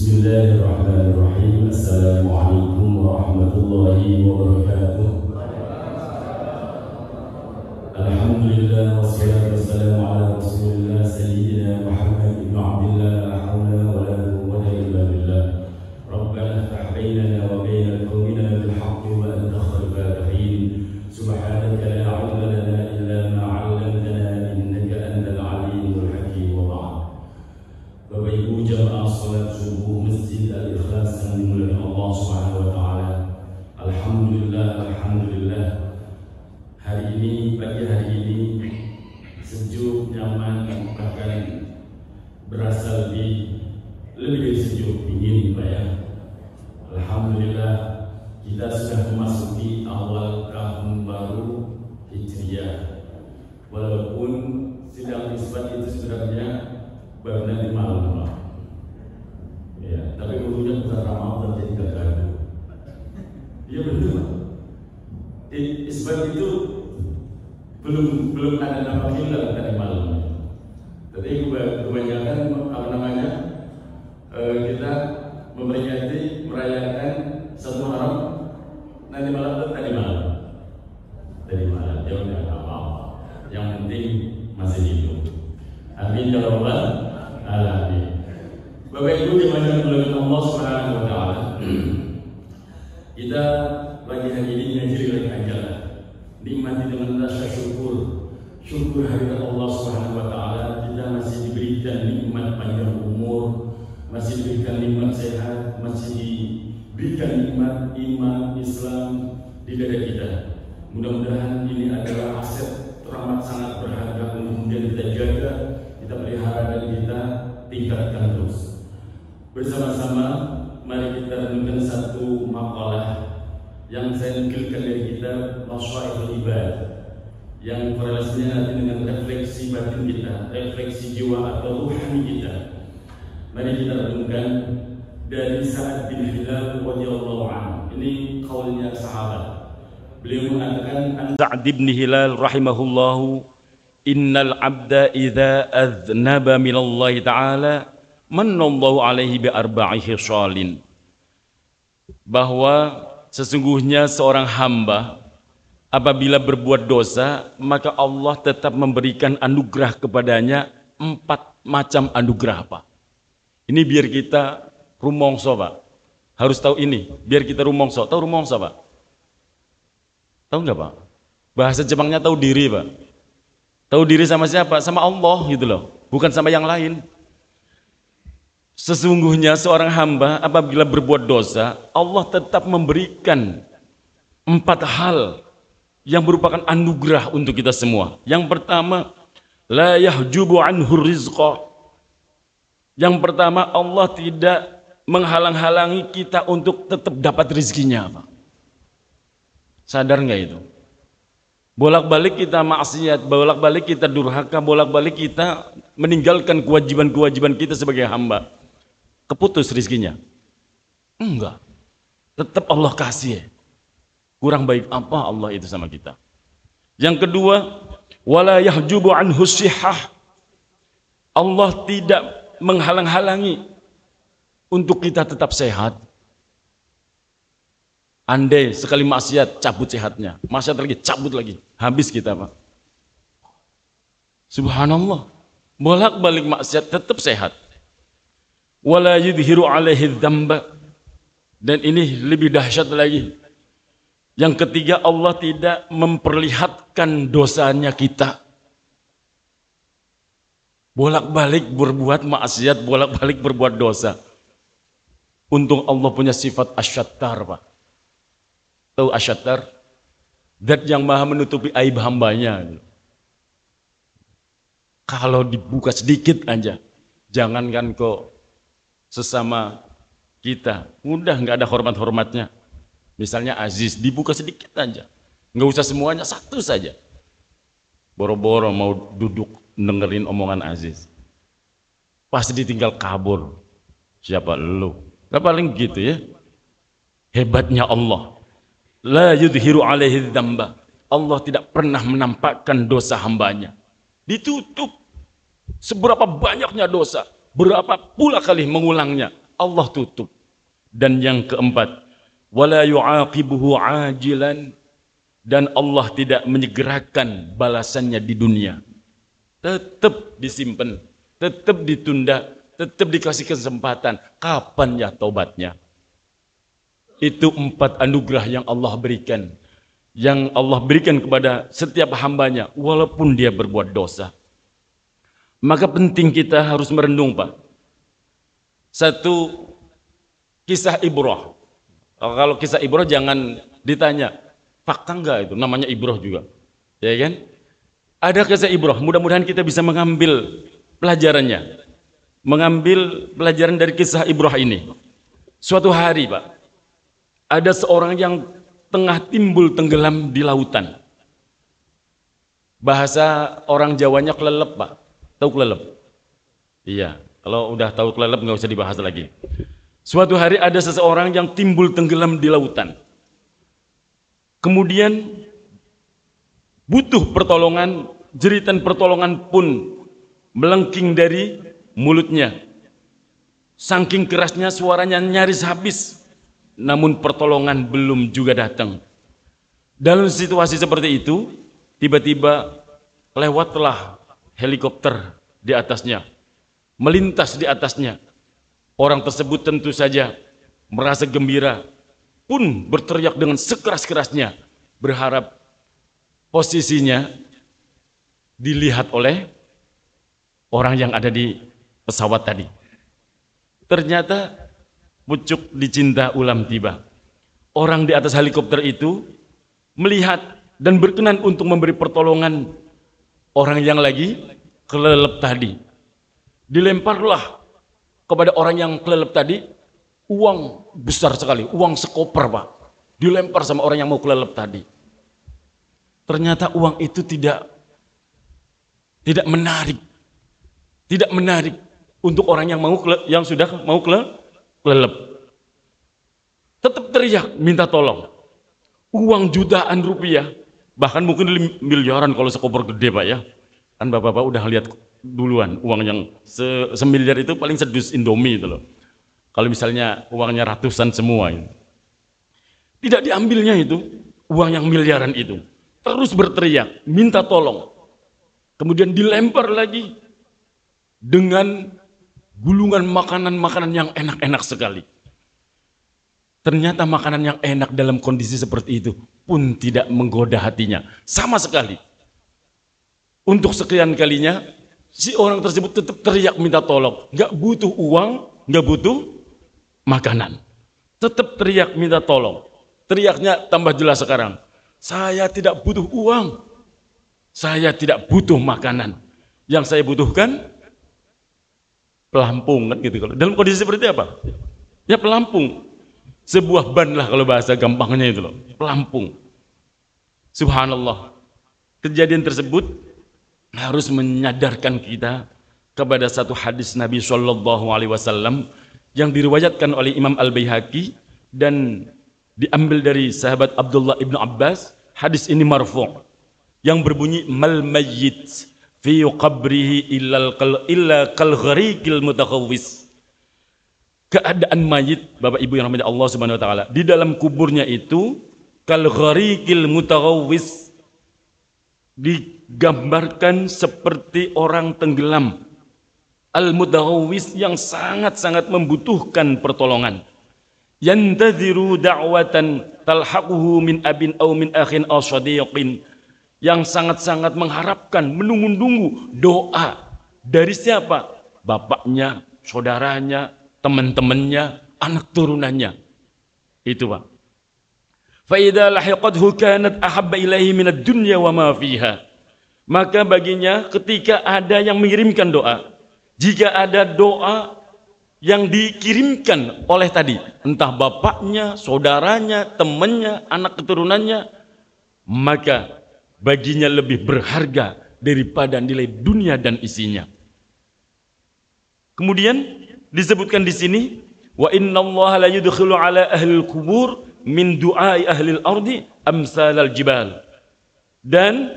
Bismillahirrahmanirrahim. Assalamualaikum warahmatullahi wabarakatuh. Alhamdulillah wassalatu wassalamu ala rasulillah sayyidina Muhammad ibn Abdillah la hawla wa la quwwata illa billah. Rabbana iftah bainana wa baina qaumina bil haqqi wa anta khairul fatihin. Subhanaka la ilma lana illa ma 'allamtana innaka antal alimul hakim. Wa ba'd. Bapak Ibu jamaah salat subuh Masjid Al-Ikhlas yang dimuliakan Allah Subhanahu wa taala. Alhamdulillah. Hari ini, pagi hari ini sejuk, nyaman, bahkan berasa lebih dari sejuk, dingin Pak ya. Alhamdulillah kita sudah memasuki awal tahun baru Hijriah. Walaupun sidang isbat itu sebenarnya baru nanti malam Pak. Ya, tapi dulunya bukan Ramadan jadi gagal. Iya benar. Isbat itu belum ada nama hilal tadi malam. Jadi kebanyakan kita memperingati merayakan satu Muharram nanti malam tadi malam. Ya udah apa-apa. Yang penting masih hidup. Amin ya rabbal alamin. Bapak Ibu dimanapun oleh Allah Subhanahu wa taala. Kita pagi hari ini ngaji lagi aja. Nikmati dengan rasa syukur. Syukur hadirat Allah Subhanahu wa taala, kita masih diberikan nikmat panjang umur, masih diberikan nikmat sehat, masih diberikan nikmat iman Islam di dada kita. Mudah-mudahan ini adalah aset teramat sangat berharga untuk kemudian kita jaga, kita pelihara dan kita tingkatkan terus. Bersama-sama mari kita renungkan satu makalah yang saya nukilkan dari kitab Masyaikh Ibad yang korelasinya nanti dengan refleksi batin kita, refleksi jiwa atau ruhani kita. Mari kita renungkan dari Sa'ad bin Hilal radhiyallahu anhu. Ini qaulnya sahabat. Beliau mengatakan Sa'ad bin Hilal rahimahullahu, innal abda idza aznaba minallahi ta'ala manallahu alaihi bi arba'i khisalin. Bahwa sesungguhnya seorang hamba apabila berbuat dosa, maka Allah tetap memberikan anugerah kepadanya 4 macam anugerah apa? Ini biar kita rumongso Pak. Harus tahu ini, biar kita rumongso. Tahu rumongso Pak? Tahu nggak Pak? Bahasa Jepangnya tahu diri Pak. Tahu diri sama siapa? Sama Allah gitu loh. Bukan sama yang lain. Sesungguhnya seorang hamba apabila berbuat dosa, Allah tetap memberikan 4 hal yang merupakan anugerah untuk kita semua. Yang pertama, la yahjubu anhu rizqa. Yang pertama, Allah tidak menghalang-halangi kita untuk tetap dapat rezekinya, Pak. Sadar nggak itu? Bolak-balik kita maksiat, bolak-balik kita durhaka, bolak-balik kita meninggalkan kewajiban-kewajiban kita sebagai hamba. Keputus rezekinya? Enggak. Tetap Allah kasih. Kurang baik apa Allah itu sama kita? Yang kedua, wala yahjubu anhu shihah. Allah tidak menghalang-halangi untuk kita tetap sehat. Andai sekali maksiat, cabut sehatnya. Maksiat lagi, cabut lagi. Habis kita, Pak. Subhanallah. Bolak-balik maksiat tetap sehat. Wala yudhiru alaihi dzamba. Dan ini lebih dahsyat lagi. Yang ketiga, Allah tidak memperlihatkan dosanya kita. Bolak-balik berbuat maksiat, bolak-balik berbuat dosa. Untung Allah punya sifat asyattar, Pak. Tahu asyattar? Zat yang maha menutupi aib hambanya. Kalau dibuka sedikit aja, jangankan kok sesama kita, udah nggak ada hormat-hormatnya. Misalnya Aziz, dibuka sedikit aja, nggak usah semuanya, satu saja. Boro-boro mau duduk dengerin omongan Aziz, pasti ditinggal kabur. Siapa lu? Nah, paling gitu ya. Hebatnya Allah. La yudhiru alaihi dzamba. Allah tidak pernah menampakkan dosa hambanya. Ditutup. Seberapa banyaknya dosa, berapa pula kali mengulangnya, Allah tutup. Dan yang keempat, wala yu'aqibuhu ajilan, dan Allah tidak menyegerakan balasannya di dunia. Tetap disimpan, tetap ditunda, tetap dikasih kesempatan. Kapan ya taubatnya? Itu 4 anugerah yang Allah berikan. Yang Allah berikan kepada setiap hambanya, walaupun dia berbuat dosa. Maka penting kita harus merenung, Pak. Satu, kisah Ibrah. Kalau kisah Ibrah jangan ditanya, fakta enggak itu, namanya Ibrah juga. Ya kan? Ada kisah Ibrah, mudah-mudahan kita bisa mengambil pelajarannya. Mengambil pelajaran dari kisah Ibrah ini. Suatu hari, Pak, ada seorang yang tengah timbul tenggelam di lautan. Bahasa orang Jawanya kelelep, Pak. Tahu kelelep? Iya, kalau udah tahu kelelep nggak usah dibahas lagi. Suatu hari ada seseorang yang timbul tenggelam di lautan. Kemudian butuh pertolongan, jeritan pertolongan pun melengking dari mulutnya. Saking kerasnya suaranya nyaris habis, namun pertolongan belum juga datang. Dalam situasi seperti itu, tiba-tiba lewatlah helikopter di atasnya, melintas di atasnya. Orang tersebut tentu saja merasa gembira, pun berteriak dengan sekeras-kerasnya, berharap posisinya dilihat oleh orang yang ada di pesawat tadi. Ternyata pucuk dicinta ulam tiba. Orang di atas helikopter itu melihat dan berkenan untuk memberi pertolongan orang yang lagi kelelep tadi. Dilemparlah kepada orang yang kelelep tadi uang besar sekali, uang sekoper, Pak. Dilempar sama orang yang mau kelelep tadi. Ternyata uang itu tidak menarik. Tidak menarik untuk orang yang sudah mau kelelep. Tetap teriak minta tolong. Uang jutaan rupiah, bahkan mungkin miliaran kalau sekoper gede, Pak ya. Kan Bapak-bapak udah lihat duluan uang yang semiliar itu paling sedus Indomie itu loh. Kalau misalnya uangnya ratusan semua itu. Tidak diambilnya itu, uang yang miliaran itu. Terus berteriak, minta tolong. Kemudian dilempar lagi dengan gulungan makanan-makanan yang enak-enak sekali. Ternyata makanan yang enak dalam kondisi seperti itu pun tidak menggoda hatinya sama sekali. Untuk sekian kalinya, si orang tersebut tetap teriak minta tolong. Nggak butuh uang, nggak butuh makanan. Tetap teriak minta tolong. Teriaknya tambah jelas sekarang. Saya tidak butuh uang. Saya tidak butuh makanan. Yang saya butuhkan pelampung, kan gitu. Dalam kondisi seperti apa? Ya pelampung. Sebuah ban lah kalau bahasa gampangnya itu loh. Pelampung. Subhanallah. Kejadian tersebut harus menyadarkan kita kepada satu hadis Nabi SAW yang diriwayatkan oleh Imam Al-Baihaqi dan diambil dari sahabat Abdullah ibnu Abbas. Hadis ini marfu' yang berbunyi mal mayyit fi qabrihi illa kal ghariqil mutakhawwis. Keadaan mayit, Bapak Ibu yang rahmati Allah Subhanahu wa taala, di dalam kuburnya itu kal ghariqil mutakhawwis, digambarkan seperti orang tenggelam. Al-mutaghawwis yang sangat-sangat membutuhkan pertolongan. Yantadhiru da'watan talhaquhu min abin aw min akhin aw shadiqin, yang sangat-sangat mengharapkan, menunggu-nunggu doa dari siapa? Bapaknya, saudaranya, teman-temannya, anak turunannya. Itu, Pak. Fa idza lahiqathu kanat ahabba ilaihi minad dunya wa ma fiha. Maka baginya ketika ada yang mengirimkan doa, jika ada doa yang dikirimkan oleh tadi, entah bapaknya, saudaranya, temannya, anak keturunannya, maka baginya lebih berharga daripada nilai dunia dan isinya. Kemudian disebutkan di sini, wa innallaha la yudkhilu ala ahlil kubur min du'ai ahlil ardi amsalal jibal. Dan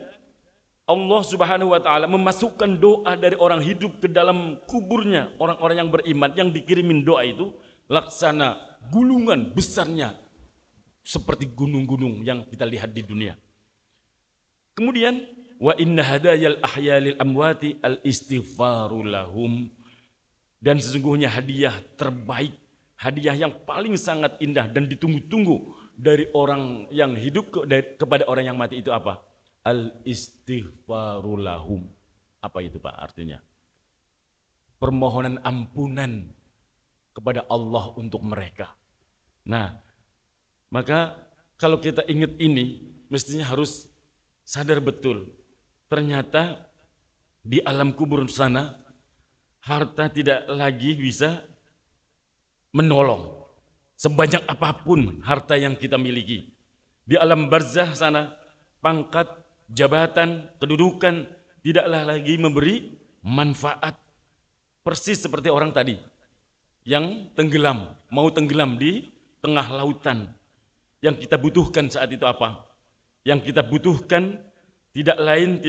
Allah Subhanahu wa taala memasukkan doa dari orang hidup ke dalam kuburnya, orang-orang yang beriman yang dikirimin doa itu laksana gulungan besarnya seperti gunung-gunung yang kita lihat di dunia. Kemudian wa inna hadayal ahya lil amwati al istighfaru lahum, dan sesungguhnya hadiah terbaik, hadiah yang paling sangat indah dan ditunggu-tunggu dari orang yang hidup kepada orang yang mati itu apa? Al-istighfaru lahum. Apa itu Pak artinya? Permohonan ampunan kepada Allah untuk mereka. Nah, maka kalau kita ingat ini, mestinya harus sadar betul. Ternyata di alam kubur sana, harta tidak lagi bisa menolong. Sebanyak apapun harta yang kita miliki. Di alam barzah sana, pangkat, jabatan, kedudukan tidaklah lagi memberi manfaat. Persis seperti orang tadi yang tenggelam, mau tenggelam di tengah lautan. Yang kita butuhkan saat itu apa? Yang kita butuhkan tidak lain,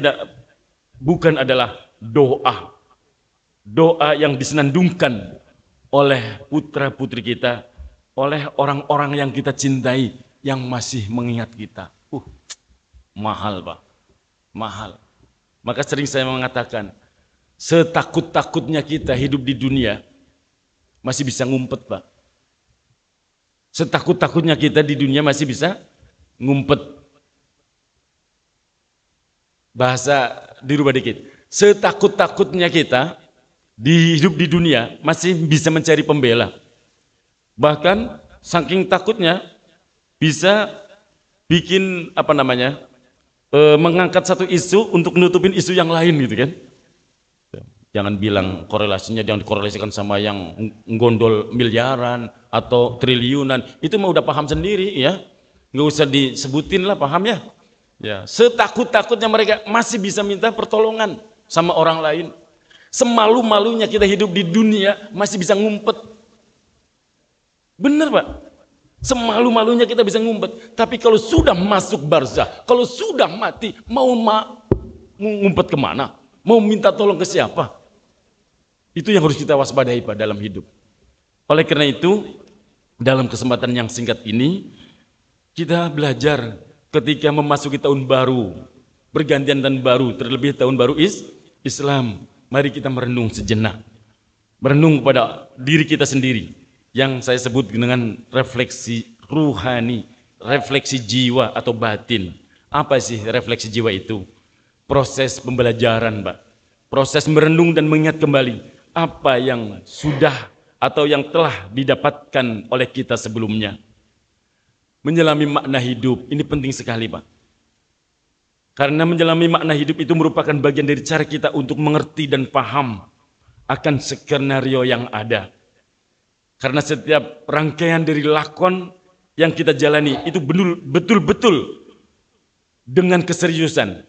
bukan adalah doa. Doa yang disenandungkan oleh putra-putri kita, oleh orang-orang yang kita cintai, yang masih mengingat kita. Mahal Pak, mahal. Maka sering saya mengatakan, setakut-takutnya kita hidup di dunia, masih bisa ngumpet Pak. Setakut-takutnya kita di dunia masih bisa ngumpet. Bahasa dirubah dikit. Setakut-takutnya kita hidup di dunia masih bisa mencari pembela. Bahkan saking takutnya bisa bikin mengangkat satu isu untuk nutupin isu yang lain gitu kan. Jangan bilang korelasinya jangan dikorelasikan sama yang nggondol miliaran atau triliunan. Itu mah udah paham sendiri ya. Nggak usah disebutin lah, paham ya. Ya, setakut-takutnya mereka masih bisa minta pertolongan sama orang lain. Semalu-malunya kita hidup di dunia masih bisa ngumpet. Bener Pak? Semalu-malunya kita bisa ngumpet. Tapi kalau sudah masuk barzah, kalau sudah mati, mau ngumpet kemana? Mau minta tolong ke siapa? Itu yang harus kita waspadai Pak dalam hidup. Oleh karena itu, dalam kesempatan yang singkat ini, kita belajar ketika memasuki tahun baru, bergantian tahun baru, terlebih tahun baru Islam. Mari kita merenung sejenak. Merenung pada diri kita sendiri. Yang saya sebut dengan refleksi ruhani, refleksi jiwa atau batin. Apa sih refleksi jiwa itu? Proses pembelajaran Pak. Proses merenung dan mengingat kembali apa yang sudah atau yang telah didapatkan oleh kita sebelumnya. Menyelami makna hidup, ini penting sekali Pak. Karena menyelami makna hidup itu merupakan bagian dari cara kita untuk mengerti dan paham akan skenario yang ada. Karena setiap rangkaian dari lakon yang kita jalani itu betul-betul dengan keseriusan.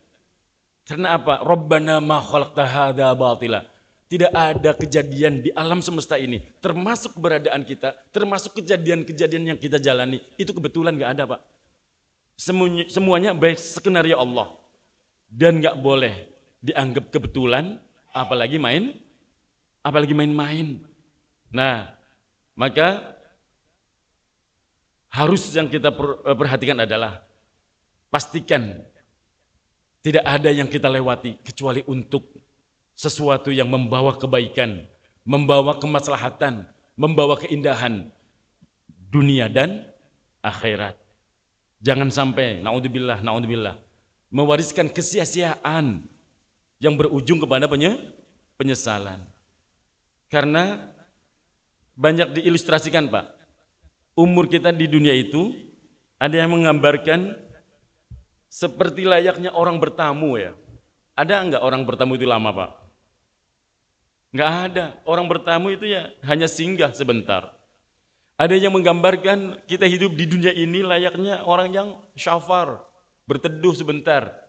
Karena apa? Rabbana ma khalaqta hadza batila. Tidak ada kejadian di alam semesta ini, termasuk keberadaan kita, termasuk kejadian-kejadian yang kita jalani, itu kebetulan nggak ada Pak. Semuanya baik skenario Allah. Dan nggak boleh dianggap kebetulan, apalagi main-main. Nah, maka harus yang kita perhatikan adalah pastikan tidak ada yang kita lewati kecuali untuk sesuatu yang membawa kebaikan, membawa kemaslahatan, membawa keindahan dunia dan akhirat. Jangan sampai naudzubillah mewariskan kesia-siaan yang berujung kepada penyesalan. Karena banyak diilustrasikan Pak. Umur kita di dunia itu ada yang menggambarkan seperti layaknya orang bertamu ya. Ada enggak orang bertamu itu lama Pak? Enggak ada. Orang bertamu itu ya hanya singgah sebentar. Ada yang menggambarkan kita hidup di dunia ini layaknya orang yang syafar, berteduh sebentar.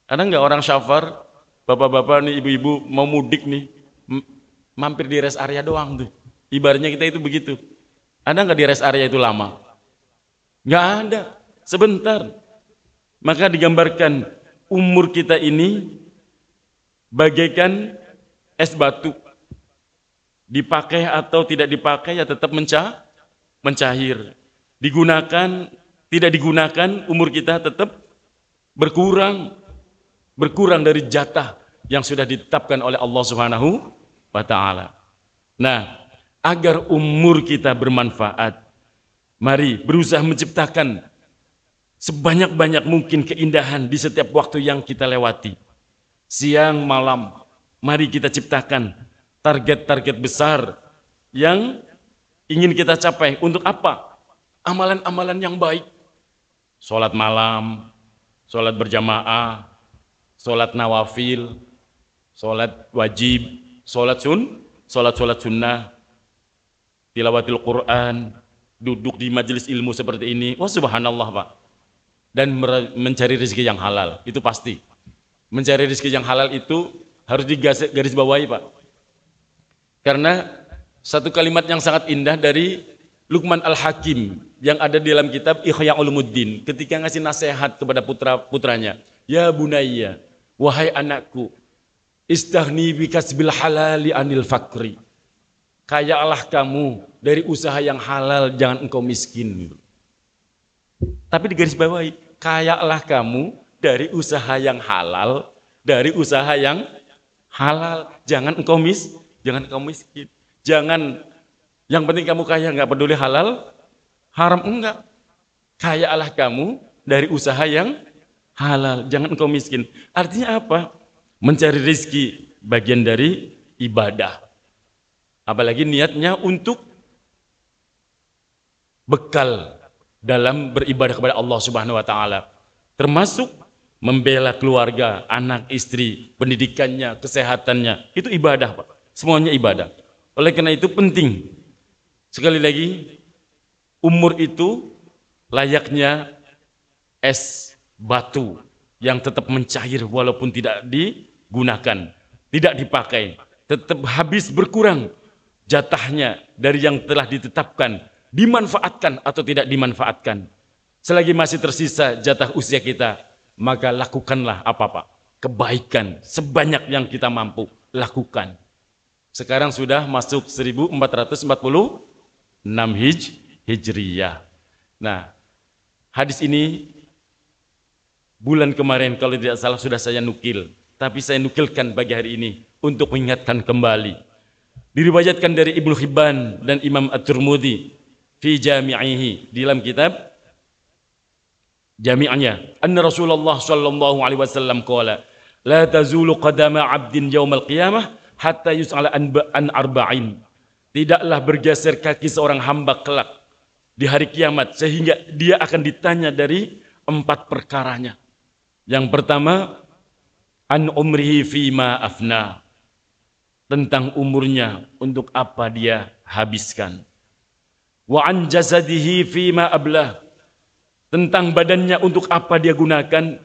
Ada enggak orang syafar, bapak-bapak nih, ibu-ibu mau mudik nih, mampir di rest area doang tuh. Ibaratnya kita itu begitu. Ada enggak di rest area itu lama? Enggak ada, sebentar. Maka digambarkan umur kita ini bagaikan es batu. Dipakai atau tidak dipakai ya tetap mencair. Digunakan, tidak digunakan, umur kita tetap berkurang dari jatah yang sudah ditetapkan oleh Allah Subhanahu wa taala. Nah, agar umur kita bermanfaat, mari berusaha menciptakan sebanyak-banyak mungkin keindahan di setiap waktu yang kita lewati. Siang, malam, mari kita ciptakan target-target besar yang ingin kita capai. Untuk apa? Amalan-amalan yang baik. Sholat malam, sholat berjamaah, sholat nawafil, sholat wajib, sholat sunnah, tilawatil Quran, duduk di majelis ilmu seperti ini. Wah, subhanallah, Pak. Dan mencari rezeki yang halal, itu pasti. Mencari rezeki yang halal itu harus digaris bawahi, Pak. Karena satu kalimat yang sangat indah dari Luqman Al-Hakim yang ada di dalam kitab Ihya Ulumuddin ketika ngasih nasihat kepada putranya, ya bunayya, wahai anakku, istaghni bi kasbil halali anil fakri. Kayalah kamu dari usaha yang halal, jangan engkau miskin. Tapi di garis bawahi, kayalah kamu dari usaha yang halal, jangan engkau miskin. Jangan yang penting kamu kaya, nggak peduli halal, haram enggak. Kayalah kamu dari usaha yang halal, jangan engkau miskin. Artinya apa? Mencari rezeki bagian dari ibadah. Apalagi niatnya untuk bekal dalam beribadah kepada Allah Subhanahu wa taala. Termasuk membela keluarga, anak, istri, pendidikannya, kesehatannya. Itu ibadah, Pak. Semuanya ibadah. Oleh karena itu penting. Sekali lagi, umur itu layaknya es batu yang tetap mencair walaupun tidak digunakan, tidak dipakai, tetap habis berkurang jatahnya dari yang telah ditetapkan, dimanfaatkan atau tidak dimanfaatkan. Selagi masih tersisa jatah usia kita, maka lakukanlah apa-apa, kebaikan sebanyak yang kita mampu lakukan. Sekarang sudah masuk 1446 Hijriyah. Nah, hadis ini bulan kemarin kalau tidak salah sudah saya nukil, tapi saya nukilkan pagi hari ini untuk mengingatkan kembali. Diriwayatkan dari Ibnu Hibban dan Imam At-Tirmidzi fi jami'ihi, di dalam kitab jami'nya, anna Rasulullah sallallahu alaihi wasallam qala la tazulu qadama 'abdin yaumal qiyamah hatta yus'ala an arba'in. Tidaklah bergeser kaki seorang hamba kelak di hari kiamat sehingga dia akan ditanya dari 4 perkaranya. Yang pertama, an umrihi fima afna, tentang umurnya untuk apa dia habiskan. Wa an jasadihi fima ablah, tentang badannya untuk apa dia gunakan.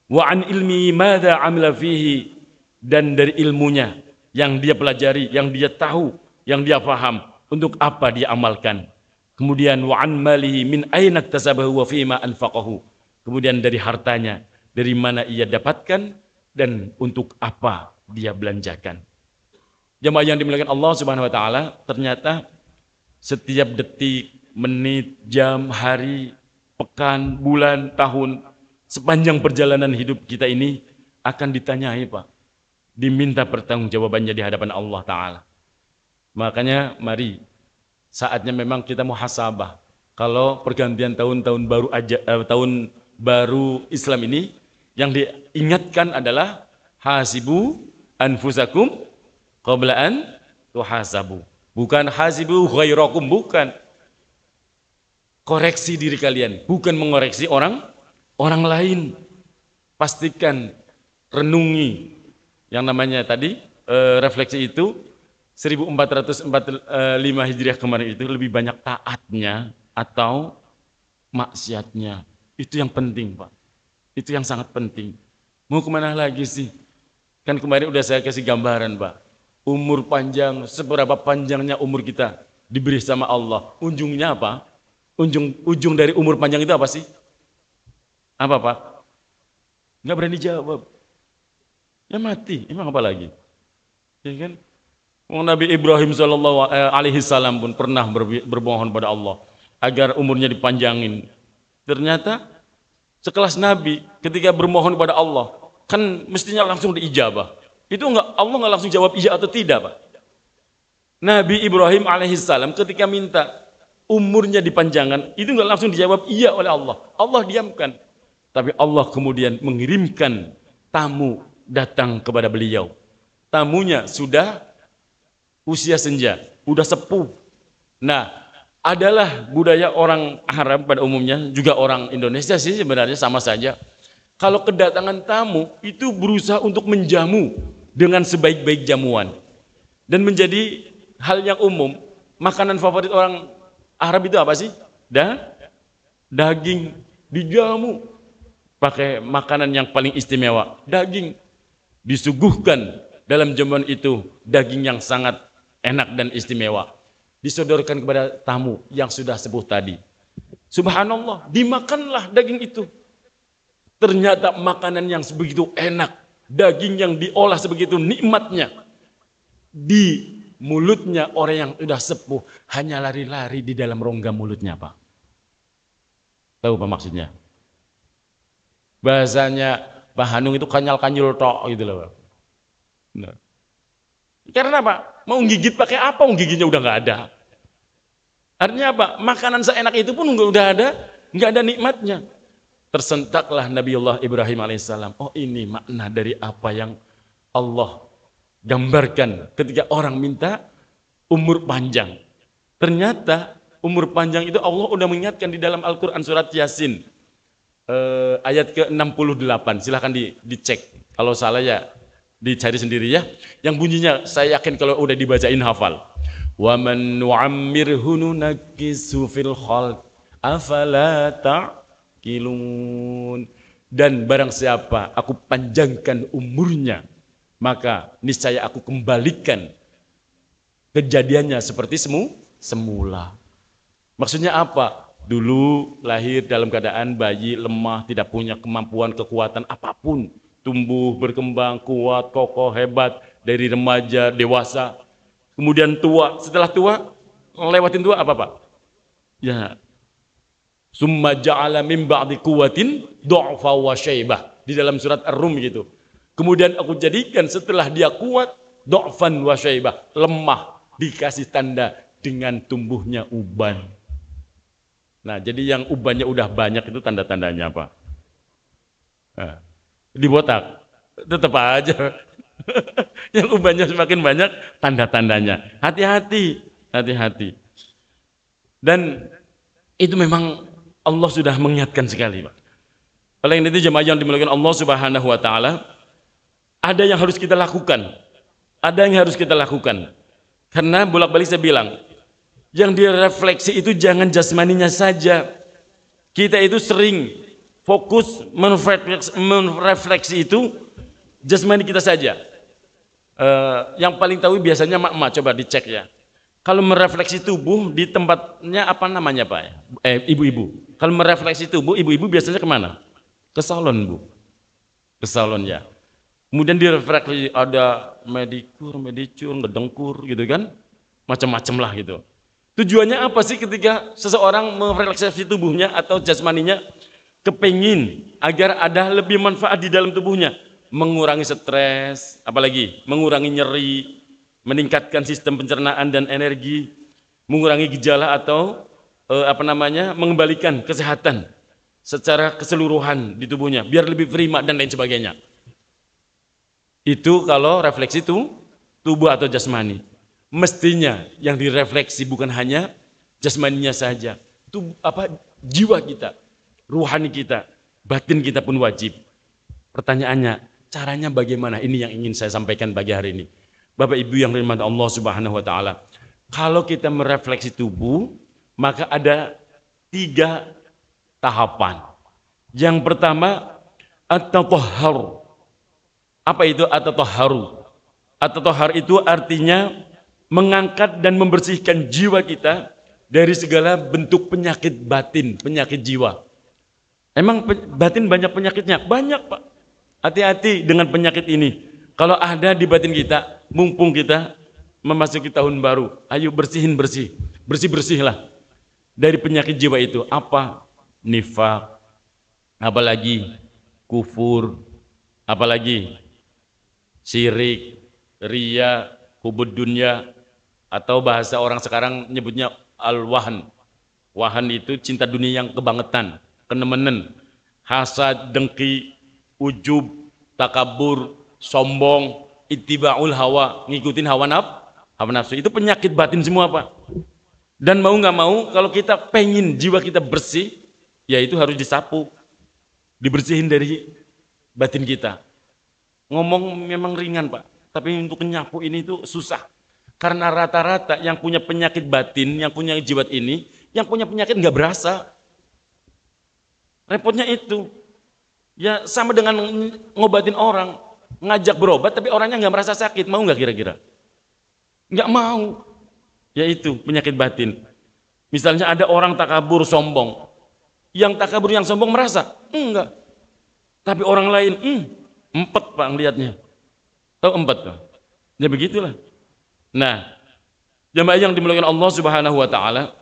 Wa an ilmi madza amila fihi, dan dari ilmunya yang dia pelajari, yang dia tahu, yang dia paham, untuk apa dia amalkan. Kemudian wa an malihi min aina iktasabahu wa fima anfaqahu, kemudian dari hartanya, dari mana ia dapatkan dan untuk apa dia belanjakan. Jemaah yang dimuliakan Allah Subhanahu wa taala, ternyata setiap detik, menit, jam, hari, pekan, bulan, tahun, sepanjang perjalanan hidup kita ini akan ditanyai, Pak. Diminta pertanggungjawabannya di hadapan Allah taala. Makanya mari saatnya memang kita muhasabah. Kalau pergantian tahun baru Islam ini yang diingatkan adalah hasibu anfusakum qabla an tuhasabu. Bukan hasibu ghairakum, bukan. Koreksi diri kalian, bukan mengoreksi orang lain. Pastikan, renungi yang namanya tadi refleksi itu 1445 Hijriah kemarin itu lebih banyak taatnya atau maksiatnya. Itu yang penting, Pak. Itu yang sangat penting. Mau kemana lagi sih? Kan kemarin udah saya kasih gambaran, Pak. Umur panjang, seberapa panjangnya umur kita diberi sama Allah. Ujungnya apa? Ujung dari umur panjang itu apa sih? Apa, Pak? nggak berani jawab. Ya mati, emang apa lagi? Ya kan? Nabi Ibrahim sallallahu alaihi salam pun pernah bermohon pada Allah agar umurnya dipanjangin. Ternyata sekelas Nabi ketika bermohon pada Allah, kan mestinya langsung diijabah. Itu Allah nggak langsung jawab iya atau tidak, Pak. Nabi Ibrahim alaihissalam ketika minta umurnya dipanjangkan, itu nggak langsung dijawab iya oleh Allah. Allah diamkan. Tapi Allah kemudian mengirimkan tamu datang kepada beliau. Tamunya sudah usia senja, udah sepuh. Nah, adalah budaya orang Arab pada umumnya, juga orang Indonesia sih sebenarnya sama saja. Kalau kedatangan tamu itu berusaha untuk menjamu dengan sebaik-baik jamuan. Dan menjadi hal yang umum, makanan favorit orang Arab itu apa sih? Daging, dijamu. Pakai makanan yang paling istimewa, daging. Disuguhkan dalam jamuan itu daging yang sangat enak dan istimewa. Disodorkan kepada tamu yang sudah sepuh tadi. Subhanallah, dimakanlah daging itu. Ternyata makanan yang sebegitu enak, daging yang diolah sebegitu nikmatnya, di mulutnya orang yang sudah sepuh hanya lari-lari di dalam rongga mulutnya, Pak. Tahu apa maksudnya? Bahasanya Pak Hanung itu kanyal-kanyul tok gitu loh, Pak. Nah. Karena apa? Mau gigit pakai apa? Giginya udah nggak ada. Artinya apa? Makanan seenak itu pun nggak ada nikmatnya. Tersentaklah Nabiullah Ibrahim alaihissalam. Oh, ini makna dari apa yang Allah gambarkan ketika orang minta umur panjang. Ternyata umur panjang itu Allah udah mengingatkan di dalam Al-Quran surat Yasin ayat ke-68. Silahkan dicek. Kalau salah ya dicari sendiri ya. Yang bunyinya saya yakin kalau udah dibacain hafal. Wa man nu'ammirhu nunakkisu fil khalq afala ta'qilun. Dan barang siapa aku panjangkan umurnya, maka niscaya aku kembalikan kejadiannya seperti semula. Maksudnya apa? Dulu lahir dalam keadaan bayi lemah, tidak punya kemampuan kekuatan apapun. Tumbuh, berkembang, kuat, kokoh, hebat, dari remaja, dewasa, kemudian tua. Setelah tua, lewatin tua apa, Pak? Ya, summa ja'ala min ba'di quwwatin du'fa wa syaibah. Di dalam surat Ar-Rum gitu. Kemudian aku jadikan setelah dia kuat, du'fan wa syaibah, lemah, dikasih tanda dengan tumbuhnya uban. Nah, jadi yang ubannya udah banyak itu tanda-tandanya apa? Nah, dibotak, tetap aja. Yang ubannya semakin banyak, tanda-tandanya. Hati-hati, hati-hati. Dan itu memang Allah sudah mengingatkan sekali, Pak. Oleh itu jemaah yang dimuliakan Allah Subhanahu wa taala, ada yang harus kita lakukan. Ada yang harus kita lakukan. Karena bolak-balik saya bilang, yang direfleksi itu jangan jasmaninya saja. Kita itu sering fokus merefleksi itu jasmani kita saja. Yang paling tahu biasanya mak-mak, coba dicek ya. Kalau merefleksi tubuh di tempatnya apa namanya, Pak? Ibu-ibu. Kalau merefleksi tubuh, ibu-ibu biasanya kemana? Ke salon, Bu. Ke salon ya. Kemudian direfleksi ada medicure, ngedengkur gitu kan. Macam-macam lah gitu. Tujuannya apa sih ketika seseorang merefleksi tubuhnya atau jasmaninya? Kepingin agar ada lebih manfaat di dalam tubuhnya. Mengurangi stres, apalagi mengurangi nyeri, meningkatkan sistem pencernaan dan energi, mengurangi gejala atau mengembalikan kesehatan secara keseluruhan di tubuhnya, biar lebih prima dan lain sebagainya. Itu kalau refleksi itu tubuh atau jasmani. Mestinya yang direfleksi bukan hanya jasmaninya saja, itu jiwa kita, ruhani kita, batin kita pun wajib. Pertanyaannya, caranya bagaimana? Ini yang ingin saya sampaikan pagi hari ini. Bapak Ibu yang dirahmati Allah Subhanahu wa taala. Kalau kita merefleksi tubuh, maka ada 3 tahapan. Yang pertama, at-tatahhar. Apa itu at-tatahharu? At-tatahhar itu artinya mengangkat dan membersihkan jiwa kita dari segala bentuk penyakit batin, penyakit jiwa. Emang batin banyak penyakitnya? Banyak, Pak. Hati-hati dengan penyakit ini. Kalau ada di batin kita, mumpung kita memasuki tahun baru, ayo bersih-bersihlah dari penyakit jiwa itu. Apa? Nifaq, apalagi kufur, apalagi syirik, riya, hubud dunya, atau bahasa orang sekarang nyebutnya al-wahan. Wahan itu cinta dunia yang kebangetan, kenemenan, hasad, dengki, ujub, takabur, sombong, ittiba'ul hawa, ngikutin hawa nafsu. Itu penyakit batin semua, Pak. Dan mau nggak mau, kalau kita pengen jiwa kita bersih, ya itu harus disapu, dibersihin dari batin kita. Ngomong memang ringan, Pak, tapi untuk nyapu ini itu susah. Karena rata-rata yang punya penyakit batin, yang punya jiwat ini, yang punya penyakit nggak berasa. Repotnya itu. Ya sama dengan ngobatin orang, ngajak berobat tapi orangnya nggak merasa sakit, mau nggak kira-kira? Nggak mau. Ya itu penyakit batin. Misalnya ada orang takabur sombong, yang takabur yang sombong merasa enggak, tapi orang lain empet Pak ngelihatnya. Tahu empet Pak? Ya begitulah. Nah, jamaah yang dimuliakan Allah Subhanahu wa taala,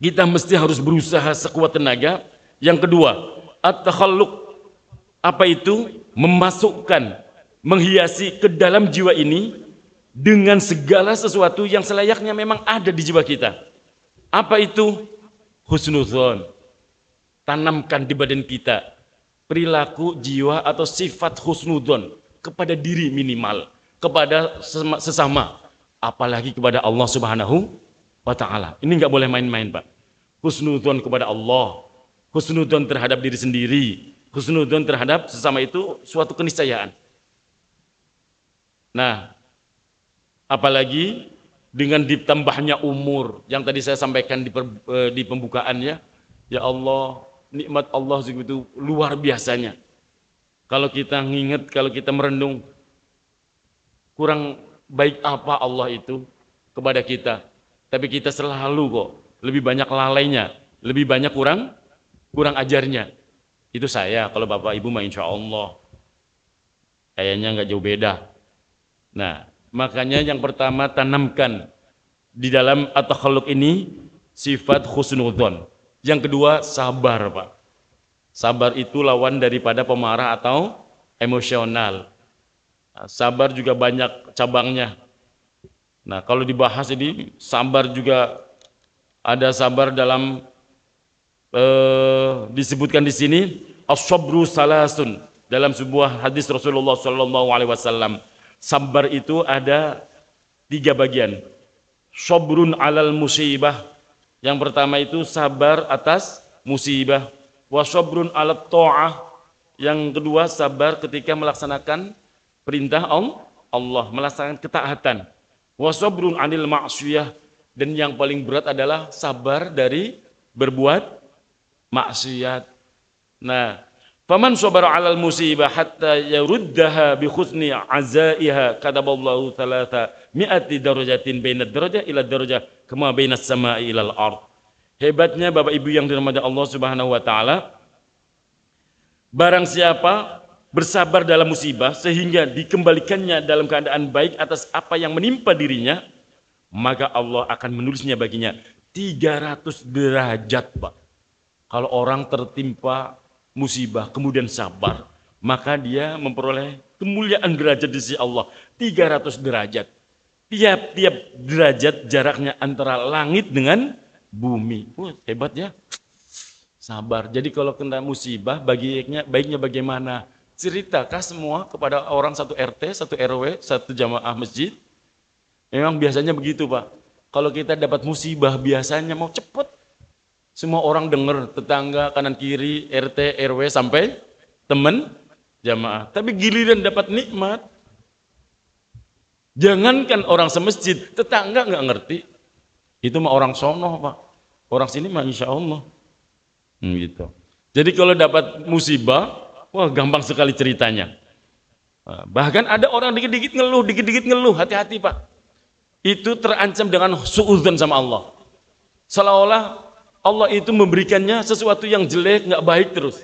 kita mesti harus berusaha sekuat tenaga. Yang kedua, at-takhalluq. Apa itu? Memasukkan, menghiasi ke dalam jiwa ini dengan segala sesuatu yang selayaknya memang ada di jiwa kita. Apa itu? Husnudzon. Tanamkan di badan kita perilaku jiwa atau sifat husnudzon kepada diri minimal, kepada sesama, apalagi kepada Allah Subhanahu wa taala. Ini nggak boleh main-main, Pak. Husnudzon kepada Allah, husnudzon terhadap diri sendiri, husnudzon terhadap sesama itu suatu keniscayaan. Nah, apalagi dengan ditambahnya umur yang tadi saya sampaikan di pembukaannya, ya Allah, nikmat Allah begitu luar biasanya. Kalau kita nginget, kalau kita merenung, kurang baik apa Allah itu kepada kita, tapi kita selalu kok lebih banyak lalainya, lebih banyak kurang ajarnya. Itu saya, kalau Bapak Ibu mah insya Allah kayaknya nggak jauh beda. Nah, makanya yang pertama tanamkan di dalam at-takhalluq ini sifat husnudzon. Yang kedua sabar, Pak. Sabar itu lawan daripada pemarah atau emosional. Nah, sabar juga banyak cabangnya. Nah, kalau dibahas ini sabar juga ada sabar dalam disebutkan di sini as-sabru salasun, dalam sebuah hadis Rasulullah SAW. Sabar itu ada 3 bagian. Sabrun alal musibah, yang pertama itu sabar atas musibah. Wa sabrun alat ta'ah, yang kedua sabar ketika melaksanakan perintah Allah, melaksanakan ketaatan. Wa sabrun anil ma'siyah, dan yang paling berat adalah sabar dari berbuat maksiat. Nah, faman sabara 'alal musibah hatta yaruddaha bi husni azaiha kataballahu 300 darajatin bainad darajah ila darajah kama bainas samai ilal ard. Hebatnya Bapak Ibu yang dirahmati Allah Subhanahu wa taala, barang siapa bersabar dalam musibah sehingga dikembalikannya dalam keadaan baik atas apa yang menimpa dirinya, maka Allah akan menulisnya baginya 300 derajat, Pak. Kalau orang tertimpa musibah kemudian sabar, maka dia memperoleh kemuliaan derajat di sisi Allah 300 derajat. Tiap-tiap derajat jaraknya antara langit dengan bumi. Hebat ya. Sabar. Jadi kalau kena musibah baiknya bagaimana? Ceritakah semua kepada orang satu RT, satu RW, satu jamaah masjid? Memang biasanya begitu, Pak. Kalau kita dapat musibah biasanya mau cepet. Semua orang dengar, tetangga, kanan kiri, RT, RW, sampai teman jamaah. Tapi giliran dapat nikmat, jangankan orang semasjid, tetangga nggak ngerti. Itu mah orang sono, Pak. Orang sini mah insya Allah. Gitu. Jadi kalau dapat musibah, wah gampang sekali ceritanya. Bahkan ada orang dikit-dikit ngeluh, hati-hati, Pak. Itu terancam dengan suudzon sama Allah. Seolah-olah Allah itu memberikannya sesuatu yang jelek, nggak baik terus.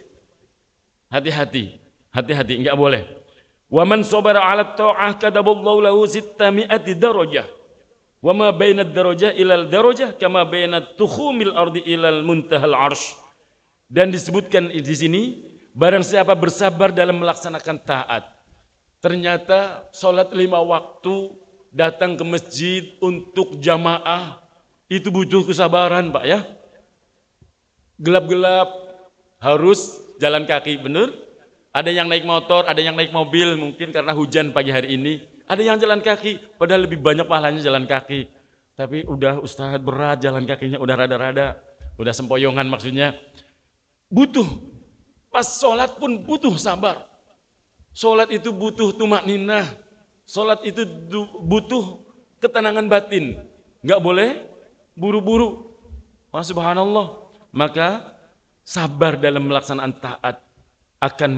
Hati-hati. Hati-hati, enggak boleh. Wa man sabara 'ala ta'ah kataballahu lahu 600 darajah. Wa ma baina darajah ilal darajah kama baina tukhumil ardi ilal muntahal arsy. Dan disebutkan di sini, barang siapa bersabar dalam melaksanakan taat, ternyata sholat 5 waktu, datang ke masjid untuk jamaah, itu butuh kesabaran Pak ya. Gelap-gelap harus jalan kaki, bener? Ada yang naik motor, ada yang naik mobil, mungkin karena hujan pagi hari ini. Ada yang jalan kaki, padahal lebih banyak pahalanya jalan kaki. Tapi udah Ustaz berat jalan kakinya, udah rada-rada, udah sempoyongan maksudnya. Butuh, pas sholat pun butuh sabar. Sholat itu butuh tumakninah. Sholat itu butuh ketenangan batin. Nggak boleh buru-buru. Wah, subhanallah. Maka sabar dalam melaksanaan taat akan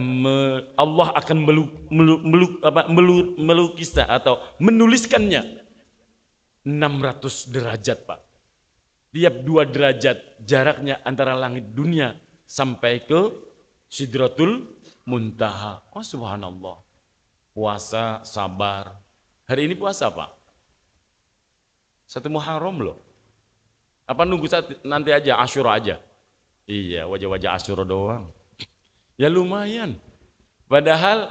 Allah akan melukisnya atau menuliskannya 600 derajat Pak. Tiap 2 derajat jaraknya antara langit dunia sampai ke Sidratul Muntaha. Oh subhanallah. Puasa, sabar. Hari ini puasa Pak. 1 Muharram loh. Apa nunggu nanti aja, Asyura aja? Iya, wajah-wajah Asyura doang. Ya lumayan. Padahal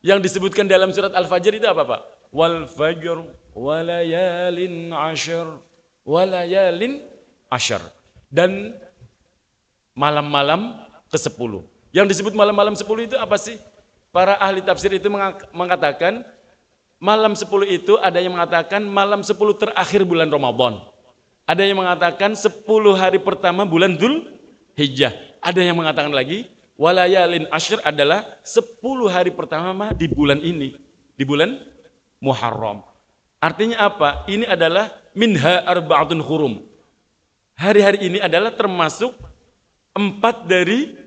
yang disebutkan dalam surat Al-Fajr itu apa Pak? Wal fajr walayalin asyr. Walayalin asyr. Dan malam-malam ke-10. Yang disebut malam-malam 10 itu apa sih? Para ahli tafsir itu mengatakan malam 10 itu ada yang mengatakan malam 10 terakhir bulan Ramadan. Ada yang mengatakan 10 hari pertama bulan Dzulhijjah. Ada yang mengatakan lagi walayalin asyr adalah 10 hari pertama di bulan ini, di bulan Muharram. Artinya apa? Ini adalah minha arba'atun hurum. Hari-hari ini adalah termasuk 4 dari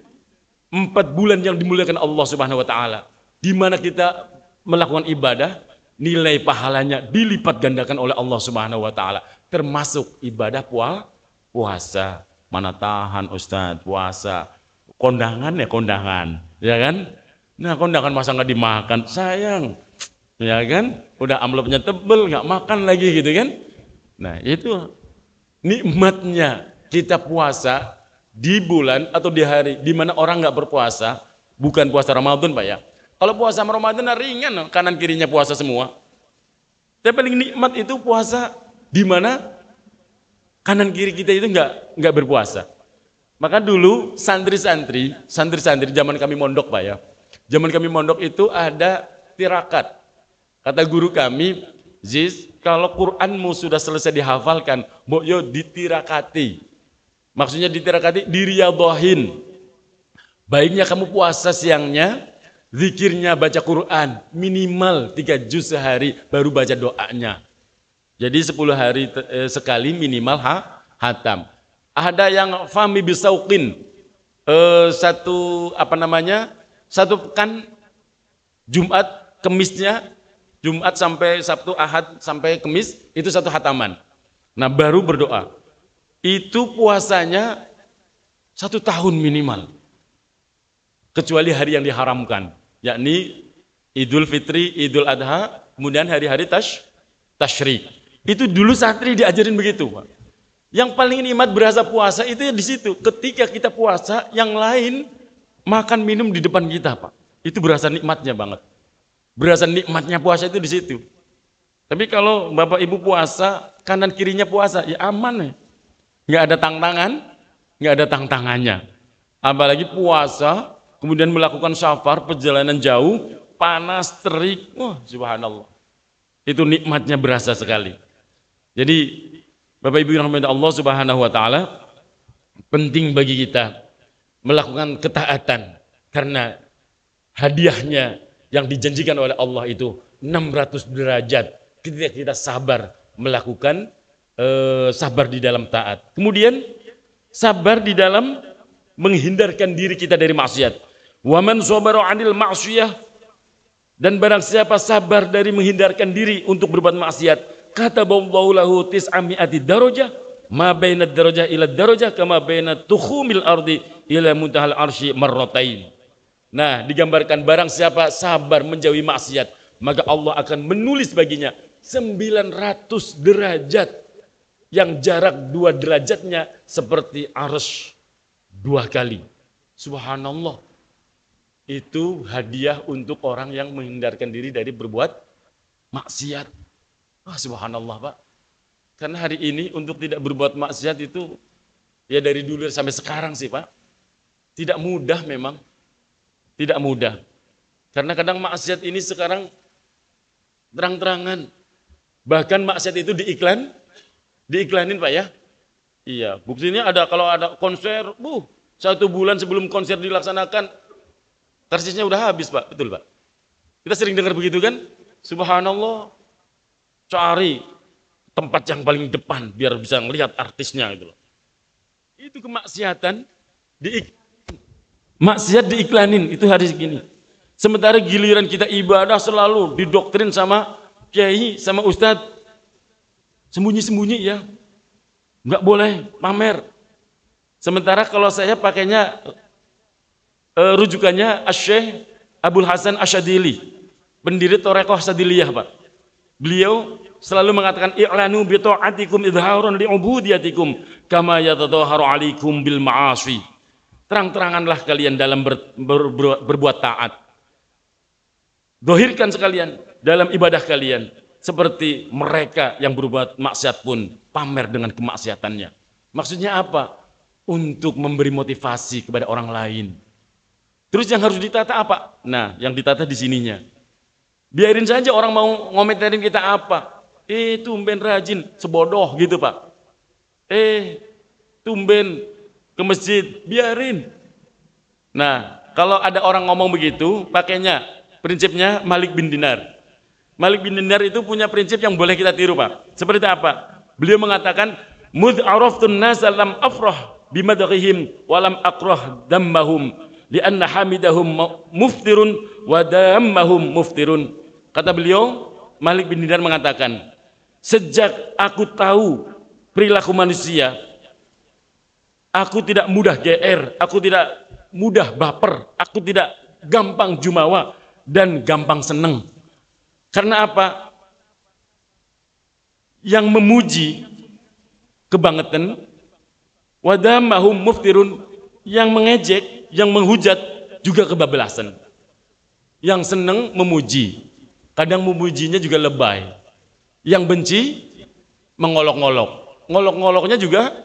4 bulan yang dimuliakan Allah Subhanahu wa taala. Di mana kita melakukan ibadah, nilai pahalanya dilipat gandakan oleh Allah Subhanahu wa taala, termasuk ibadah puasa. Mana tahan Ustaz, puasa. Kondangan ya kondangan, ya kan? Nah, kondangan masa nggak dimakan, sayang. Ya kan? Udah amplopnya tebel, nggak makan lagi gitu kan? Nah, itu nikmatnya kita puasa di bulan atau di hari di mana orang nggak berpuasa, bukan puasa Ramadan Pak ya. Kalau puasa Ramadan ringan, kanan kirinya puasa semua. Tapi paling nikmat itu puasa di mana kanan kiri kita itu nggak berpuasa. Maka dulu santri-santri zaman kami mondok Pak ya. Zaman kami mondok itu ada tirakat. Kata guru kami, Ziz, kalau Qur'anmu sudah selesai dihafalkan, mbok yo ditirakati. Maksudnya ditirakati, diriyadhahin. Baiknya kamu puasa siangnya, zikirnya baca Quran, minimal 3 juz sehari, baru baca doanya. Jadi 10 hari sekali minimal hatam. Ada yang fahmi bisauqin, satu pekan Jumat, Kemisnya, Jumat sampai Sabtu, Ahad sampai Kemis, itu 1 hataman. Nah baru berdoa. Itu puasanya 1 tahun minimal. Kecuali hari yang diharamkan, yakni Idul Fitri, Idul Adha, kemudian hari-hari tasyrik. Itu dulu santri diajarin begitu Pak. Yang paling nikmat berasa puasa itu ya di situ. Ketika kita puasa, yang lain makan minum di depan kita Pak. Itu berasa nikmatnya banget. Berasa nikmatnya puasa itu di situ. Tapi kalau Bapak Ibu puasa, kanan kirinya puasa, ya aman ya. Nggak ada tantangan, nggak ada tantangannya. Apalagi puasa, kemudian melakukan safar, perjalanan jauh, panas, terik, wah subhanallah. Itu nikmatnya berasa sekali. Jadi Bapak Ibu yang rahmati Allah Subhanahu wa taala, penting bagi kita melakukan ketaatan karena hadiahnya yang dijanjikan oleh Allah itu 600 derajat ketika kita sabar melakukan sabar di dalam taat. Kemudian sabar di dalam menghindarkan diri kita dari maksiat. Wa man sabara 'anil ma'siyah, dan barang siapa sabar dari menghindarkan diri untuk berbuat maksiat, kataballahu lahu 900 darajah ma baina darajah ila darajah kama baina tukhumil ardi ila muntahal arsy marratain. Nah, digambarkan barang siapa sabar menjauhi maksiat, maka Allah akan menulis baginya 900 derajat yang jarak 2 derajatnya seperti arsy 2 kali. Subhanallah. Itu hadiah untuk orang yang menghindarkan diri dari berbuat maksiat. Subhanallah, Pak. Karena hari ini untuk tidak berbuat maksiat itu ya dari dulu sampai sekarang sih, Pak. Tidak mudah memang. Tidak mudah. Karena kadang maksiat ini sekarang terang-terangan. Bahkan maksiat itu diiklanin, Pak ya. Iya, buktinya ada kalau ada konser, 1 bulan sebelum konser dilaksanakan, tersisnya udah habis, Pak. Betul, Pak. Kita sering dengar begitu kan? Subhanallah, cari tempat yang paling depan biar bisa ngelihat artisnya gitu loh. Itu kemaksiatan, maksiat diiklanin, itu hari segini. Sementara giliran kita ibadah selalu didoktrin sama kiai, sama ustadz. Sembunyi-sembunyi ya. Nggak boleh pamer. Sementara kalau saya pakainya rujukannya Asy-Syaikh Abdul Hasan Asyadili, pendiri Thariqah Sadiliyah, Pak. Beliau selalu mengatakan i'lanu bi ta'atikum idharun li ubudiyatikum kama yatadhaharu alaikum bil ma'asi. Terang-teranganlah kalian dalam berbuat taat. Dohirkan sekalian dalam ibadah kalian. Seperti mereka yang berbuat maksiat pun pamer dengan kemaksiatannya. Maksudnya apa? Untuk memberi motivasi kepada orang lain. Terus yang harus ditata apa? Nah, yang ditata di sininya. Biarin saja orang mau ngomentarin kita apa. Tumben rajin, sebodoh gitu, Pak. Tumben ke masjid, biarin. Nah, kalau ada orang ngomong begitu, pakainya prinsipnya Malik bin Dinar. Malik bin Dinar itu punya prinsip yang boleh kita tiru, Pak. Seperti apa? Beliau mengatakan, "Mudh araftun nasa lam afrah bimadghihim wa lam akrah dammahum li'anna hamidahum muftirun wa dammahum muftirun." Kata beliau, Malik bin Dinar mengatakan, sejak aku tahu perilaku manusia, aku tidak mudah GR, aku tidak mudah baper, aku tidak gampang jumawa dan gampang seneng. Karena apa? Yang memuji kebangetan, wadamahum muftirun, yang mengejek, yang menghujat juga kebablasan. Yang seneng memuji, kadang memujinya juga lebay. Yang benci mengolok-ngolok, ngolok-ngoloknya juga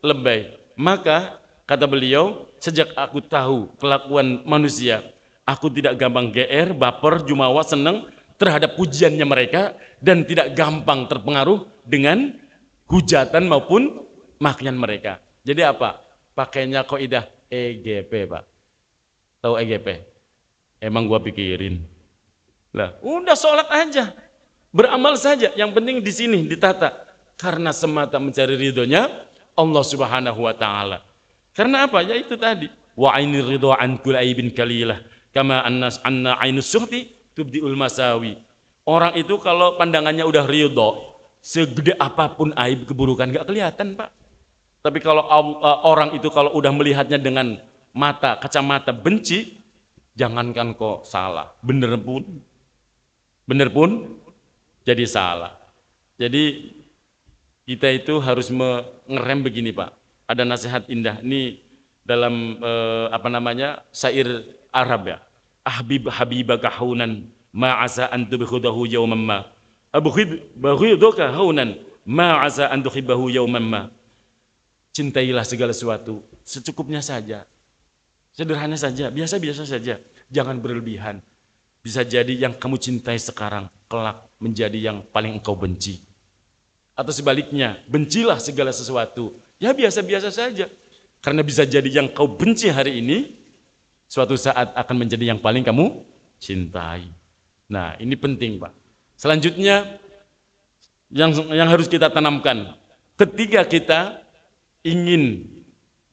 lebay. Maka kata beliau, sejak aku tahu kelakuan manusia, aku tidak gampang GR, baper, jumawa, seneng terhadap pujiannya mereka dan tidak gampang terpengaruh dengan hujatan maupun makian mereka. Jadi apa? Pakainya kaidah EGP, Pak. Tahu EGP? Emang gua pikirin. Lah, udah sholat aja. Beramal saja. Yang penting di sini ditata karena semata mencari ridhonya Allah Subhanahu wa taala. Karena apa? Ya itu tadi. Wa ainir ridho an kul aibin kalilah kama anna ainus suhti tubdiul masawi. Orang itu kalau pandangannya udah ridho, segede apapun aib keburukan gak kelihatan, Pak. Tapi kalau orang itu kalau udah melihatnya dengan mata kacamata benci, jangankan kok salah, bener pun jadi salah. Jadi kita itu harus mengerem begini, Pak. Ada nasihat indah ini dalam syair Arab ya. Ahbib habibaka haunan ma'asa an tubghidahu yawman ma. Abghidaka haunan ma'asa an tuhibbahu yawman ma. Cintailah segala sesuatu secukupnya saja. Sederhana saja, biasa-biasa saja. Jangan berlebihan. Bisa jadi yang kamu cintai sekarang kelak menjadi yang paling engkau benci. Atau sebaliknya, bencilah segala sesuatu. Ya biasa-biasa saja. Karena bisa jadi yang kau benci hari ini suatu saat akan menjadi yang paling kamu cintai. Nah, ini penting, Pak. Selanjutnya yang harus kita tanamkan ketika kita ingin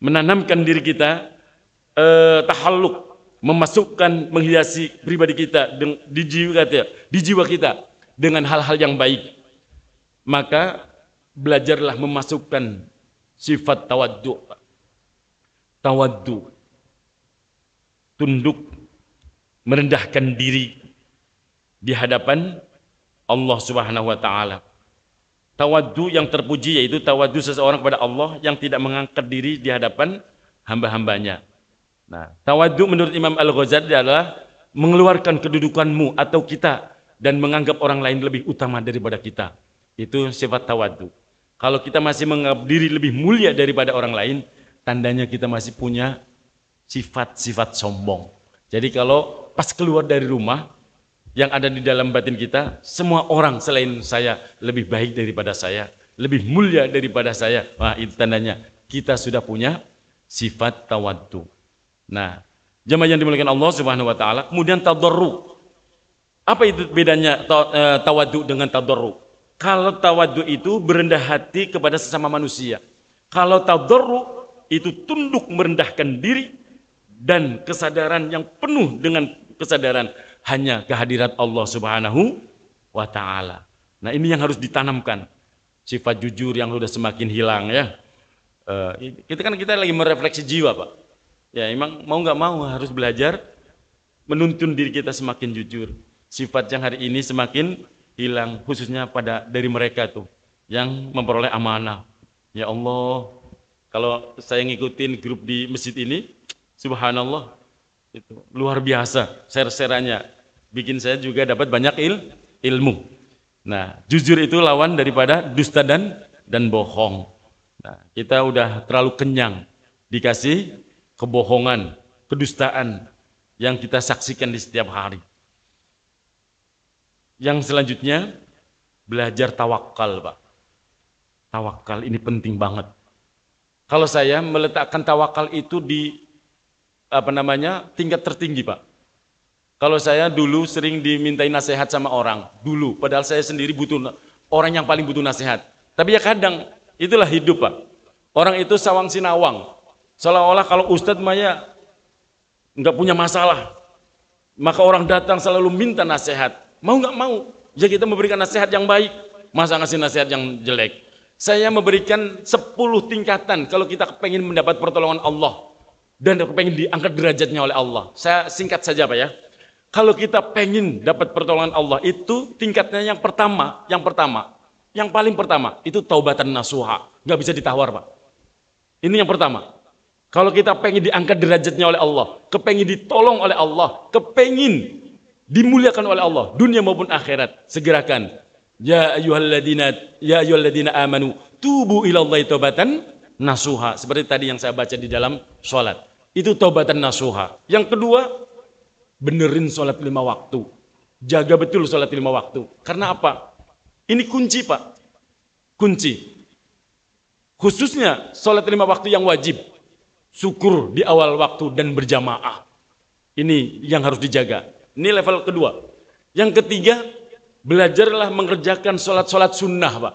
menanamkan diri kita tahalluk, memasukkan, menghiasi pribadi kita di jiwa kita dengan hal-hal yang baik, maka belajarlah memasukkan sifat tawaddu, tunduk merendahkan diri di hadapan Allah Subhanahu wa taala. Tawaddu yang terpuji yaitu tawaddu seseorang kepada Allah yang tidak mengangkat diri di hadapan hamba-hambanya. Nah, tawaddu menurut Imam Al-Ghazali adalah mengeluarkan kedudukanmu atau kita dan menganggap orang lain lebih utama daripada kita. Itu sifat tawaddu. Kalau kita masih menganggap diri lebih mulia daripada orang lain, tandanya kita masih punya sifat-sifat sombong. Jadi kalau pas keluar dari rumah, yang ada di dalam batin kita, semua orang selain saya lebih baik daripada saya, lebih mulia daripada saya. Wah, itu tandanya kita sudah punya sifat tawaddu. Nah, jemaah yang dimuliakan Allah Subhanahu wa taala, kemudian tadarru. Apa itu bedanya tawaddu dengan tadarru? Kalau tawaddu itu berendah hati kepada sesama manusia. Kalau tadarru itu tunduk merendahkan diri dan kesadaran yang penuh dengan kesadaran hanya kehadirat Allah Subhanahu wa taala. Nah, ini yang harus ditanamkan. Sifat jujur yang sudah semakin hilang ya. Kita lagi merefleksi jiwa, Pak. Ya, emang mau nggak mau harus belajar menuntun diri kita semakin jujur. Sifat yang hari ini semakin hilang, khususnya dari mereka tuh yang memperoleh amanah. Ya Allah, kalau saya ngikutin grup di masjid ini, subhanallah, itu luar biasa share-sharannya, bikin saya juga dapat banyak ilmu. Nah, jujur itu lawan daripada dusta dan bohong. Nah, kita udah terlalu kenyang dikasih kebohongan, kedustaan yang kita saksikan di setiap hari. Yang selanjutnya, belajar tawakal, Pak. Tawakal ini penting banget. Kalau saya meletakkan tawakal itu di tingkat tertinggi, Pak. Kalau saya dulu sering dimintai nasihat sama orang, dulu, padahal saya sendiri orang yang paling butuh nasihat. Tapi ya kadang, itulah hidup, Pak. Orang itu sawang sinawang. Seolah-olah kalau Ustadz Maya nggak punya masalah, maka orang datang selalu minta nasihat. Mau nggak mau, ya kita memberikan nasihat yang baik. Masa ngasih nasihat yang jelek? Saya memberikan 10 tingkatan kalau kita pengen mendapat pertolongan Allah dan pengen diangkat derajatnya oleh Allah. Saya singkat saja, Pak ya. Kalau kita pengen dapat pertolongan Allah, itu tingkatnya yang paling pertama, itu taubatan nasuha. Nggak bisa ditawar, Pak. Ini yang pertama. Kalau kita pengen diangkat derajatnya oleh Allah, kepengen ditolong oleh Allah, kepengen dimuliakan oleh Allah, dunia maupun akhirat, segerakan. Ya ayyuhalladzina amanu tubu ilallahi taubatan nasuha. Seperti tadi yang saya baca di dalam sholat. Itu taubatan nasuha. Yang kedua, benerin sholat 5 waktu. Jaga betul sholat 5 waktu. Karena apa? Ini kunci, Pak. Kunci. Khususnya sholat 5 waktu yang wajib. Syukur di awal waktu dan berjamaah. Ini yang harus dijaga. Ini level kedua. Yang ketiga, belajarlah mengerjakan sholat-sholat sunnah, Pak.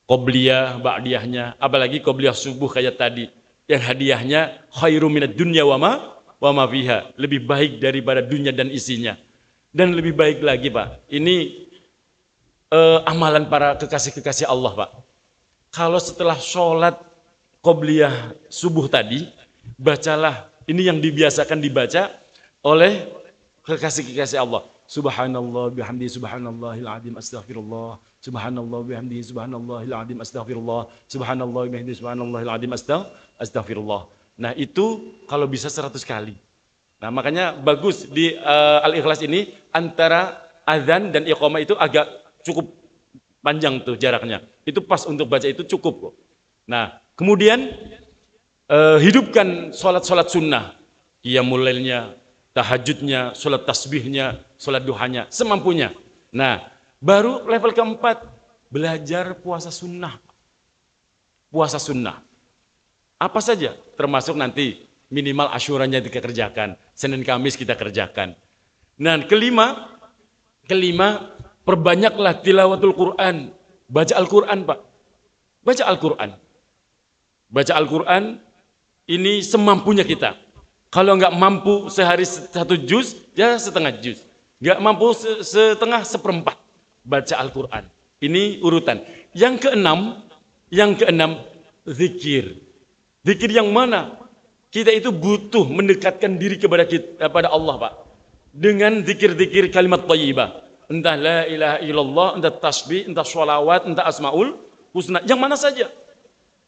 Qobliyah, ba'diyahnya, apalagi qobliyah subuh kayak tadi. Yang hadiahnya khairu minad dunya wa ma fiha. Lebih baik daripada dunia dan isinya. Dan lebih baik lagi, Pak. Ini amalan para kekasih-kekasih Allah, Pak. Kalau setelah sholat qobliyah subuh tadi, bacalah, ini yang dibiasakan dibaca oleh kekasih-kekasih Allah. Subhanallah bihamdi subhanallahil azim astaghfirullah. Subhanallah bihamdi subhanallahil azim astaghfirullah. Subhanallah bihamdi subhanallahil azim astaghfirullah. Nah, itu kalau bisa 100 kali. Nah, makanya bagus di Al-Ikhlas ini antara azan dan iqamah itu agak cukup panjang tuh jaraknya. Itu pas untuk baca itu cukup kok. Nah, kemudian hidupkan sholat-sholat sunnah, qiyamul lailnya, tahajudnya, sholat tasbihnya, sholat duhanya, semampunya. Nah, baru level keempat, belajar puasa sunnah. Puasa sunnah. Apa saja, termasuk nanti minimal asyuranya kita kerjakan, Senin Kamis kita kerjakan. Nah, kelima, perbanyaklah tilawatul Quran. Baca Al-Quran, Pak. Baca Al-Quran. Baca Al-Quran ini semampunya kita. Kalau nggak mampu sehari 1 juz, ya setengah juz. Nggak mampu setengah, seperempat. Baca Al-Quran. Ini urutan. Yang keenam, zikir. Zikir yang mana? Kita itu butuh mendekatkan diri kepada Allah, Pak. Dengan zikir-zikir kalimat thayyibah. Entah la ilaha illallah, entah tasbih, entah sholawat, entah asmaul husna. Yang mana saja.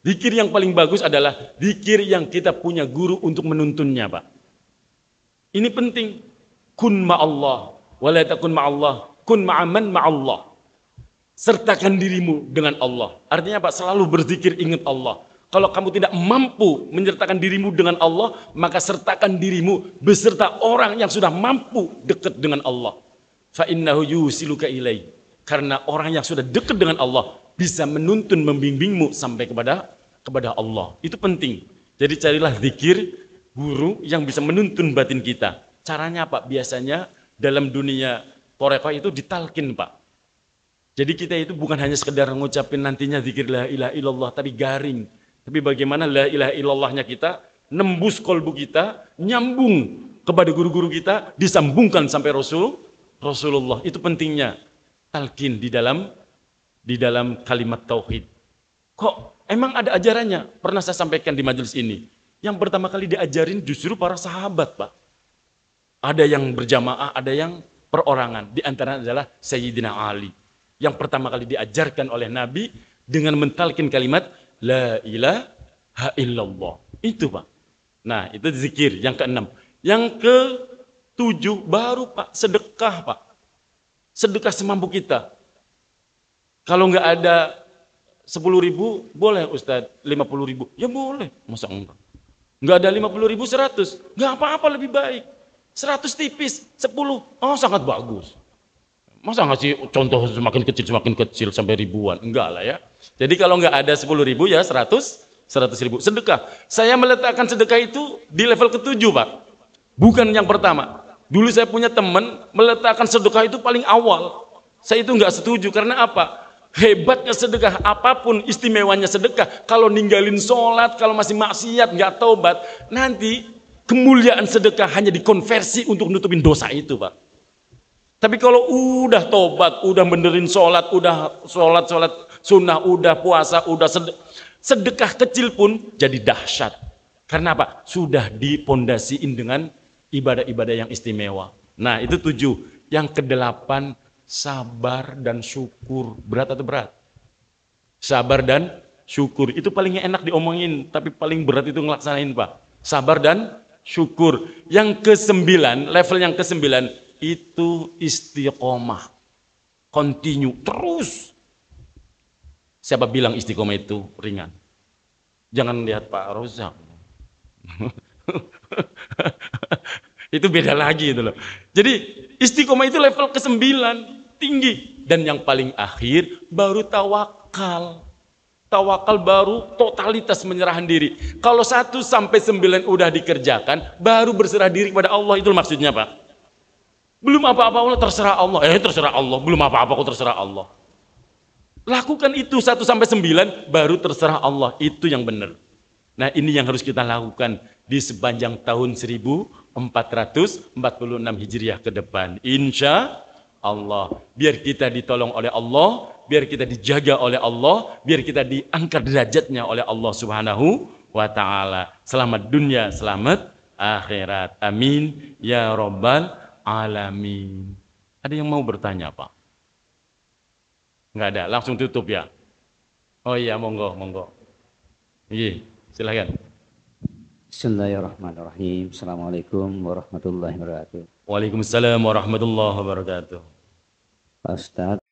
Zikir yang paling bagus adalah zikir yang kita punya guru untuk menuntunnya, Pak. Ini penting. Kun ma'allah, wa la takun ma'allah, kun ma'aman ma'allah. Sertakan dirimu dengan Allah. Artinya, Pak, selalu berzikir, ingat Allah. Kalau kamu tidak mampu menyertakan dirimu dengan Allah, maka sertakan dirimu beserta orang yang sudah mampu dekat dengan Allah. Fa innahu yusiluka ilai. Karena orang yang sudah dekat dengan Allah bisa menuntun, membimbingmu sampai kepada Allah. Itu penting. Jadi carilah zikir guru yang bisa menuntun batin kita. Caranya Pak, biasanya dalam dunia Torekoh itu ditalkin, Pak. Jadi kita itu bukan hanya sekedar ngucapin nantinya zikir la ilaha illallah, tapi garing. Tapi bagaimana la ilaha illallahnya kita nembus kolbu kita, nyambung kepada guru-guru kita, disambungkan sampai Rasulullah. Itu pentingnya talqin di dalam kalimat tauhid. Kok emang ada ajarannya? Pernah saya sampaikan di majelis ini. Yang pertama kali diajarin justru para sahabat, Pak. Ada yang berjamaah, ada yang perorangan. Di antara adalah Sayyidina Ali. Yang pertama kali diajarkan oleh Nabi dengan mentalkin kalimat la ilaha illallah. Itu, Pak. Nah, itu zikir yang ke-6. Yang ke-7 baru, Pak, sedekah, Pak. Sedekah semampu kita. Kalau nggak ada 10.000, boleh Ustadz 50.000. Ya boleh, masa enggak? Nggak ada 50.000, 100. Nggak apa-apa, lebih baik. 100 tipis, 10. Oh, sangat bagus. Masa ngasih contoh semakin kecil sampai ribuan? Enggak lah ya. Jadi kalau nggak ada 10.000 ya 100.000 sedekah. Saya meletakkan sedekah itu di level ke-7, Pak. Bukan yang pertama. Dulu saya punya teman meletakkan sedekah itu paling awal. Saya itu nggak setuju karena apa? Hebatnya sedekah, apapun istimewanya sedekah. Kalau ninggalin sholat, kalau masih maksiat, nggak taubat, nanti kemuliaan sedekah hanya dikonversi untuk nutupin dosa itu, Pak. Tapi kalau udah tobat, udah benerin sholat, udah sholat sunnah, udah puasa, udah sedekah kecil pun jadi dahsyat. Karena apa? Sudah dipondasiin dengan ibadah-ibadah yang istimewa. Nah, itu 7. Yang ke-8, sabar dan syukur. Berat atau berat? Sabar dan syukur. Itu paling enak diomongin, tapi paling berat itu ngelaksanain, Pak. Sabar dan syukur. Yang ke-9, level yang ke-9, itu istiqomah, continue, terus. Siapa bilang istiqomah itu ringan? Jangan lihat Pak Rozak. Itu beda lagi itu loh. Jadi istiqomah itu level ke-9, tinggi. Dan yang paling akhir baru tawakal. Tawakal baru totalitas menyerahkan diri. Kalau 1 sampai 9 udah dikerjakan, baru berserah diri kepada Allah. Itu maksudnya, Pak. Belum apa-apa, terserah Allah. Terserah Allah. Belum apa-apa kok terserah Allah. Lakukan itu 1 sampai 9, baru terserah Allah. Itu yang benar. Nah, ini yang harus kita lakukan di sepanjang tahun 1446 Hijriah ke depan. Insya Allah. Biar kita ditolong oleh Allah, biar kita dijaga oleh Allah, biar kita diangkat derajatnya oleh Allah Subhanahu wa Ta'ala. Selamat dunia, selamat akhirat. Amin ya Rabbal alamin. Ada yang mau bertanya, Pak? Enggak ada, langsung tutup ya. Oh iya, monggo. Iya, silakan. Bismillahirrahmanirrahim. Assalamualaikum warahmatullahi wabarakatuh. Waalaikumsalam warahmatullahi wabarakatuh. Pak Ustadz,